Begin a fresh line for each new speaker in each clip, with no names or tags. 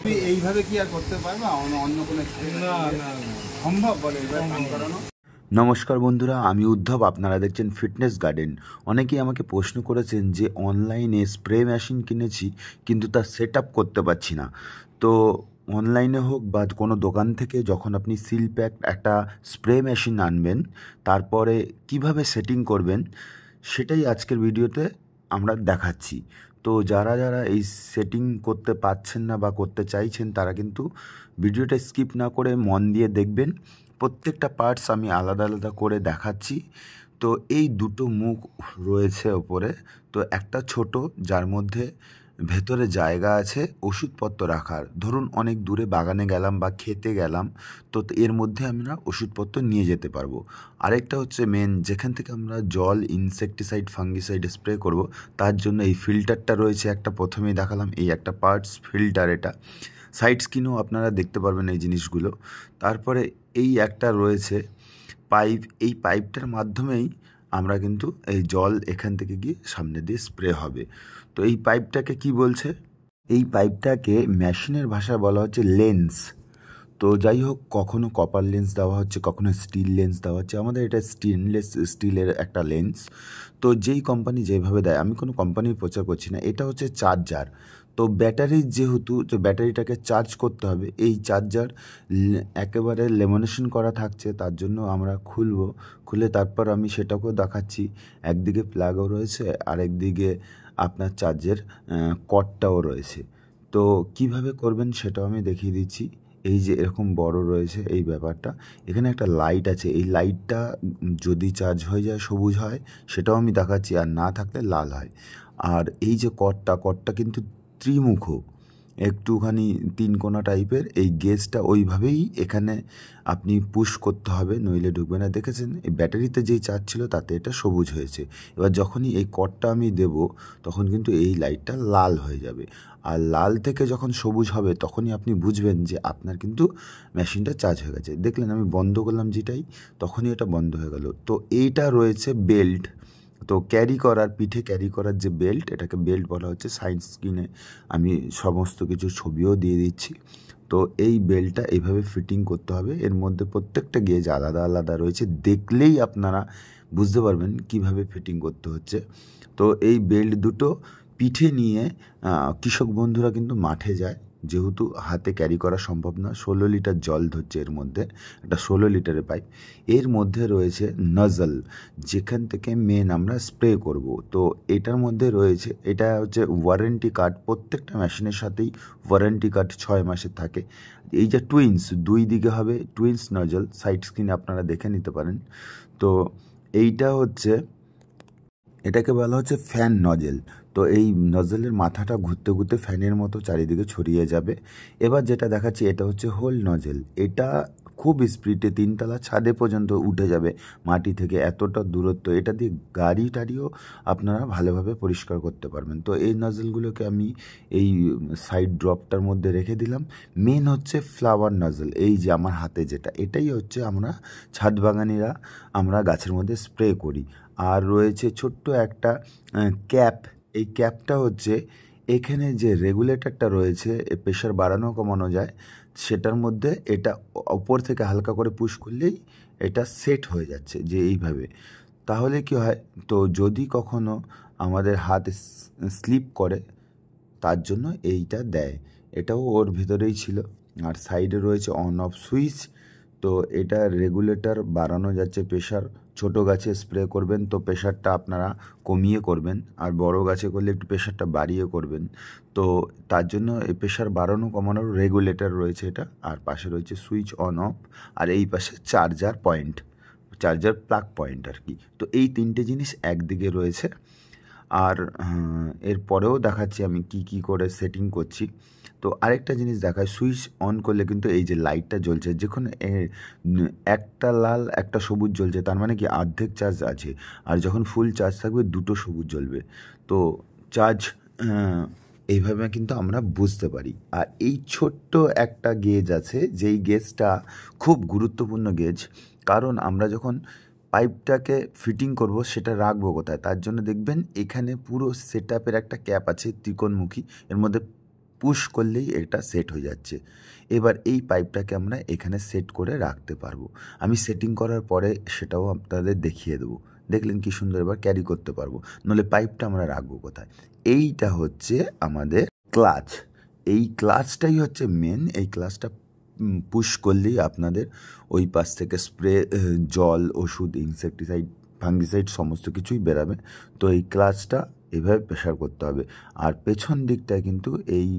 তুমি এইভাবে কি আর করতে পারবে অন্য কোনো
না
সম্ভব বলে এইভাবে কাম করানো?
নমস্কার বন্ধুরা, আমি উদ্ধব। আপনারা দেখছেন ফিটনেস গার্ডেন। অনেকেই আমাকে প্রশ্ন করেছেন যে অনলাইনে স্প্রে মেশিন কিনেছি কিন্তু তার সেট আপ করতে পারছি না। তো অনলাইনে হোক বা কোনো দোকান থেকে যখন আপনি সিল প্যাক একটা স্প্রে মেশিন আনবেন, তারপরে কিভাবে সেটিং করবেন সেটাই আজকের ভিডিওতে আমরা দেখাচ্ছি। তো যারা যারা এই সেটিং করতে পারছেন না বা করতে চাইছেন তারা কিন্তু ভিডিওটা স্কিপ না করে মন দিয়ে দেখবেন। প্রত্যেকটা পার্টস আমি আলাদা আলাদা করে দেখাচ্ছি। তো এই দুটো মুখ রয়েছে ওপরে, তো একটা ছোট যার মধ্যে ভেতরে জায়গা আছে ওষুধপত্র রাখার। ধরুন অনেক দূরে বাগানে গেলাম বা খেতে গেলাম, তো এর মধ্যে আমরা ওষুধপত্র নিয়ে যেতে পারবো। আরেকটা হচ্ছে মেন, যেখান থেকে আমরা জল, ইনসেকটিসাইড, ফাঙ্গিসাইড স্প্রে করব, তার জন্য এই ফিল্টারটা রয়েছে একটা। প্রথমেই দেখালাম এই একটা পার্টস ফিল্টার, এটা সাইড স্ক্রিনেও আপনারা দেখতে পারবেন এই জিনিসগুলো। তারপরে এই একটা রয়েছে পাইপ, এই পাইপটার মাধ্যমেই আমরা কিন্তু এই জল এখান থেকে গিয়ে সামনে দিয়ে স্প্রে হবে। তো এই পাইপটাকে কি বলছে? এই পাইপটাকে মেশিনের ভাষায় বলা হচ্ছে লেন্স। তো যাই হোক, কখনো কপার লেন্স দেওয়া হচ্ছে, কখনো স্টিল লেন্স দেওয়া হচ্ছে। আমাদের এটা স্টেনলেস স্টিলের একটা লেন্স। তো যেই কোম্পানি যেভাবে দেয়, আমি কোনো কোম্পানির প্রচার করছি না। এটা হচ্ছে চার্জার। তো ব্যাটারি, যেহেতু তো ব্যাটারিটাকে চার্জ করতে হবে, এই চার্জার একেবারে লেমিনেশন করা থাকছে, তার জন্য আমরা খুলে তারপর আমি সেটাকেও দেখাচ্ছি। একদিকে প্লাগও রয়েছে আর একদিকে আপনার চার্জের কর্ডটাও রয়েছে। তো কিভাবে করবেন সেটাও আমি দেখিয়ে দিচ্ছি। এই যে এরকম বড় রয়েছে এই ব্যাপারটা, এখানে একটা লাইট আছে। এই লাইটটা যদি চার্জ হয়ে যায় সবুজ হয়, সেটাও আমি দেখাচ্ছি, আর না থাকলে লাল হয়। আর এই যে কর্ডটা কিন্তু ত্রিমুখ, একটুখানি তিনকোনা টাইপের। এই গেজটা ওইভাবেই এখানে আপনি পুশ করতে হবে, নইলে ঢুকবে না। দেখেছেন এই ব্যাটারিতে যেই চার্জ ছিল তাতে এটা সবুজ হয়েছে। এবার যখনই এই কর্ডটা আমি দেব, তখন কিন্তু এই লাইটটা লাল হয়ে যাবে। আর লাল থেকে যখন সবুজ হবে, তখনই আপনি বুঝবেন যে আপনার কিন্তু মেশিনটা চার্জ হয়ে গেছে। দেখলেন আমি বন্ধ করলাম যেটাই, তখনই এটা বন্ধ হয়ে গেল। তো এইটা রয়েছে বেল্ট। তো পিঠে ক্যারি করার যে বেল্ট, এটাকে বেল্ট বলা হচ্ছে। সাইড স্ক্রিনে আমি সমস্ত কিছু ছবিও দিয়ে দিচ্ছি। তো এই বেল্টটা এইভাবে ফিটিং করতে হবে। এর মধ্যে প্রত্যেকটা গেজ আলাদা আলাদা রয়েছে, দেখলেই আপনারা বুঝতে পারবেন কিভাবে ফিটিং করতে হচ্ছে। তো এই বেল্ট দুটো পিঠে নিয়ে কৃষক বন্ধুরা কিন্তু মাঠে যায়, যেহেতু হাতে ক্যারি করা সম্ভব না। 16 লিটার জল ধরছে এর মধ্যে, একটা 16 লিটারের পাইপ। এর মধ্যে রয়েছে নজল, যেখান থেকে মেন আমরা স্প্রে করব। তো এটার মধ্যে রয়েছে, এটা হচ্ছে ওয়ারেন্টি কার্ড। প্রত্যেকটা মেশিনের সাথেই ওয়ারেন্টি কার্ড 6 মাসের থাকে। এই যে টুইন্স, দুই দিকে হবে টুইন্স নজল, সাইড স্ক্রিনে আপনারা দেখে নিতে পারেন। তো এইটা হচ্ছে, এটাকে বলা হচ্ছে ফ্যান নজেল। তো এই নজেলের মাথাটা ঘুরতে ঘুরতে ফ্যানের মতো চারিদিকে ছড়িয়ে যাবে। এবার যেটা দেখাচ্ছি, এটা হচ্ছে হোল নজেল। এটা খুব স্পিডে 3 তলা ছাদে পর্যন্ত উঠে যাবে মাটি থেকে, এতটা দূরত্ব। এটা দিয়ে গাড়ি টাড়িও আপনারা ভালোভাবে পরিষ্কার করতে পারবেন। তো এই নজেলগুলোকে আমি এই সাইড ড্রপটার মধ্যে রেখে দিলাম। মেন হচ্ছে ফ্লাওয়ার নজেল, এই যে আমার হাতে যেটা, এটাই হচ্ছে আমরা ছাদ বাগানিরা আমরা গাছের মধ্যে স্প্রে করি। আর রয়েছে ছোট্ট একটা ক্যাপ। এই ক্যাপটা হচ্ছে, এখানে যে রেগুলেটরটা রয়েছে, প্রেশার বাড়ানো কমানো যায়, সেটার মধ্যে এটা ওপর থেকে হালকা করে পুশ করলেই এটা সেট হয়ে যাচ্ছে যে এইভাবে। তাহলে কি হয়, তো যদি কখনো আমাদের হাত স্লিপ করে, তার জন্য এইটা দেয়। এটাও ওর ভিতরেই ছিল। আর সাইডে রয়েছে অন অফ সুইচ। তো এটা রেগুলেটর বাড়ানো যাচ্ছে প্রেশার। ছোট গাছে স্প্রে করবেন তো প্রেশারটা আপনারা কমিয়ে করবেন, আর বড় গাছে করলে একটু প্রেশারটা বাড়িয়ে করবেন। তো তার জন্য এই প্রেশার বাড়ানো কমানোর রেগুলেটর রয়েছে এটা। আর পাশে রয়েছে সুইচ অন অফ, আর এই পাশে চার্জার প্লাগ পয়েন্ট আর কি। তো এই তিনটে জিনিস একদিকে রয়েছে। আর এরপরেও দেখাচ্ছি আমি কি করে সেটিং করছি। তো আরেকটা জিনিস দেখায়, সুইচ অন করলে কিন্তু এই যে লাইটটা জ্বলছে, যখন একটা লাল একটা সবুজ জ্বলছে, তার মানে কি অর্ধেক চার্জ আছে। আর যখন ফুল চার্জ থাকবে, দুটো সবুজ জ্বলবে। তো চার্জ এইভাবে কিন্তু আমরা বুঝতে পারি। আর এই ছোট্ট একটা গেজ আছে, যেই গেজটা খুব গুরুত্বপূর্ণ গেজ। কারণ আমরা যখন পাইপটাকে ফিটিং করব, সেটা রাখবো কোথায়, তার জন্য দেখবেন এখানে পুরো সেটআপের একটা ক্যাপ আছে ত্রিকোণমুখী। এর মধ্যে পুশ করলেই এটা সেট হয়ে যাচ্ছে। এবার এই পাইপটাকে আমরা এখানে সেট করে রাখতে পারবো। আমি সেটিং করার পরে সেটাও আপনাদের দেখিয়ে দেবো। দেখলেন কি সুন্দর, এবার ক্যারি করতে পারবো। নইলে পাইপটা আমরা রাখবো কোথায়? এইটা হচ্ছে আমাদের ক্লাচ। এই ক্লাচটাই হচ্ছে মেন। এই ক্লাচটা পুশ করলেই আপনাদের ওই পাশ থেকে স্প্রে, জল, ওষুধ, ইনসেকটিসাইড, ফাঙ্গিসাইড সমস্ত কিছুই বেরাবে। তো এই ক্লাচটা এভাবে প্রেশার করতে হবে। আর পেছন দিকটায় কিন্তু এই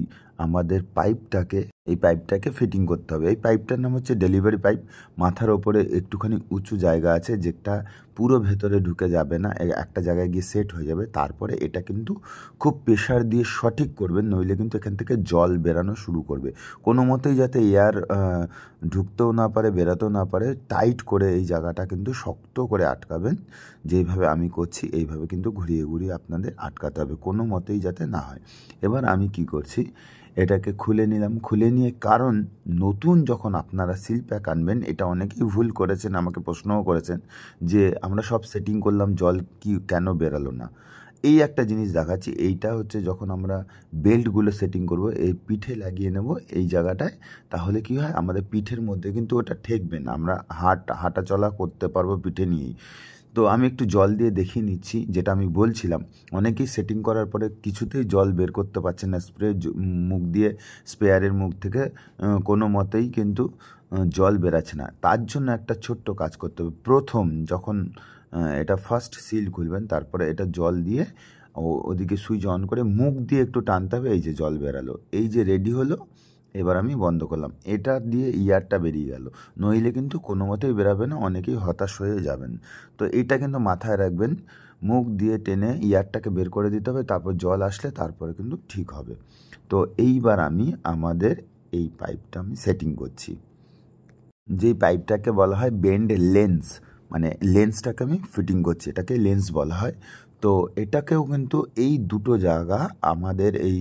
আমাদের পাইপটাকে ফিটিং করতে হবে। এই পাইপটার নাম হচ্ছে ডেলিভারি পাইপ। মাথার ওপরে একটুখানি উঁচু জায়গা আছে, যেটা পুরো ভেতরে ঢুকে যাবে না, একটা জায়গায় গিয়ে সেট হয়ে যাবে। তারপরে এটা কিন্তু খুব প্রেশার দিয়ে সঠিক করবেন, নইলে কিন্তু এখান থেকে জল বেরানো শুরু করবে। কোনো মতেই যাতে এয়ার ঢুকতেও না পারে, বেরাতেও না পারে, টাইট করে এই জায়গাটা কিন্তু শক্ত করে আটকাবেন। যেইভাবে আমি করছি এইভাবে কিন্তু ঘুরিয়ে ঘুরিয়ে আপনাদের আটকাতে হবে, কোনো মতেই যাতে না হয়। এবার আমি কি করছি, এটাকে খুলে নিলাম। খুলে নিয়ে, কারণ নতুন যখন আপনারা সিল প্যাক আনবেন, এটা অনেকেই ভুল করেছেন, আমাকে প্রশ্নও করেছেন যে আমরা সব সেটিং করলাম, জল কি কেন বেরালো না। এই একটা জিনিস দেখাচ্ছি। এইটা হচ্ছে যখন আমরা বেল্টগুলো সেটিং করব, এই পিঠে লাগিয়ে নেব এই জায়গাটায়, তাহলে কি হয়, আমাদের পিঠের মধ্যে কিন্তু ওটা ঠেকবে না, আমরা হাঁটা চলা করতে পারবো পিঠে নিয়েই। তো আমি একটু জল দিয়ে দেখিয়ে নিচ্ছি। যেটা আমি বলছিলাম, অনেকেই সেটিং করার পরে কিছুতেই জল বের করতে পারছেন না, মুখ দিয়ে, স্পেয়ারের মুখ থেকে কোনো মতেই কিন্তু জল বেরাচ্ছে না। তার জন্য একটা ছোট্ট কাজ করতে হবে। প্রথম যখন এটা ফার্স্ট সিল খুলবেন, তারপরে এটা জল দিয়ে ওদিকে সুইচ অন করে মুখ দিয়ে একটু টানতে হবে। এই যে জল বেরালো, এই যে রেডি হলো। এবার আমি বন্ধ করলাম, এটা দিয়ে ইয়ারটা বেরিয়ে গেল, নইলে কিন্তু কোনো মতেই বেরাবে না, অনেকেই হতাশ হয়ে যাবেন। তো এইটা কিন্তু মাথায় রাখবেন, মুখ দিয়ে টেনে ইয়ারটাকে বের করে দিতে হবে, তারপর জল আসলে তারপরে কিন্তু ঠিক হবে। তো এইবার আমি আমাদের এই পাইপটা আমি সেটিং করছি। যেই পাইপটাকে বলা হয় বেন্ড লেন্স, মানে লেন্সটাকে আমি ফিটিং করছি, এটাকে লেন্স বলা হয়। তো এটাকেও কিন্তু এই দুটো জায়গা আমাদের এই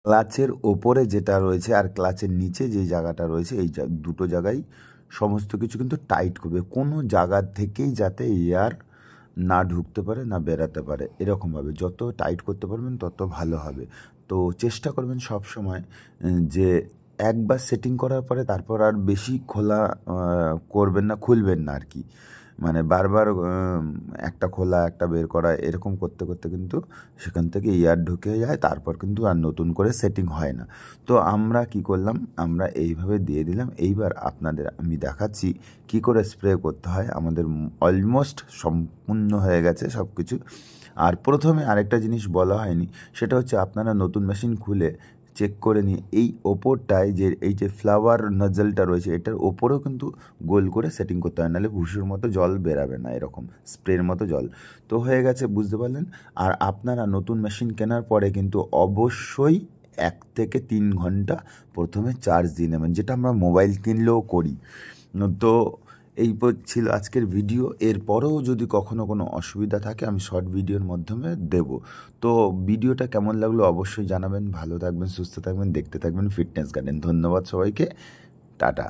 ক্লাচের ওপরে যেটা রয়েছে আর ক্লাচের নিচে যে জায়গাটা রয়েছে, এই দুটো জায়গায় সমস্ত কিছু কিন্তু টাইট করবে। কোনো জায়গা থেকেই যাতে এয়ার না ঢুকতে পারে, না বেরাতে পারে, এরকমভাবে যত টাইট করতে পারবেন তত ভালো হবে। তো চেষ্টা করবেন সব সময় যে একবার সেটিং করার পরে তারপর আর বেশি খোলা করবেন না, খুলবেন না আর কি। মানে বারবার একটা খোলা একটা বের করা, এরকম করতে করতে কিন্তু সেখান থেকে এয়ার ঢুকে যায়, তারপর কিন্তু আর নতুন করে সেটিং হয় না। তো আমরা কি করলাম, আমরা এইভাবে দিয়ে দিলাম। এইবার আপনাদের আমি দেখাচ্ছি কি করে স্প্রে করতে হয়। আমাদের অলমোস্ট সম্পূর্ণ হয়ে গেছে সব কিছু। আর প্রথমে আরেকটা জিনিস বলা হয়নি, সেটা হচ্ছে আপনারা নতুন মেশিন খুলে চেক করে নিয়ে এই ওপরটায় যে এই যে ফ্লাওয়ার নজলটা রয়েছে, এটার ওপরেও কিন্তু গোল করে সেটিং করতে হয়, নাহলে ভুসুর মতো জল বেরাবে না, এরকম স্প্রের মতো জল। তো হয়ে গেছে, বুঝতে পারলেন। আর আপনারা নতুন মেশিন কেনার পরে কিন্তু অবশ্যই 1 থেকে 3 ঘন্টা প্রথমে চার্জ দিয়ে নেবেন, যেটা আমরা মোবাইল কিনলেও করি। তো এই ছিল আজকের ভিডিও। এরপরেও যদি কখনো কোনো অসুবিধা থাকে আমি শর্ট ভিডিওর মাধ্যমে দেব। তো ভিডিওটা কেমন লাগলো অবশ্যই জানাবেন। ভালো থাকবেন, সুস্থ থাকবেন, দেখতে থাকবেন ফিটনেস গার্ডেন। ধন্যবাদ সবাইকে, টাটা।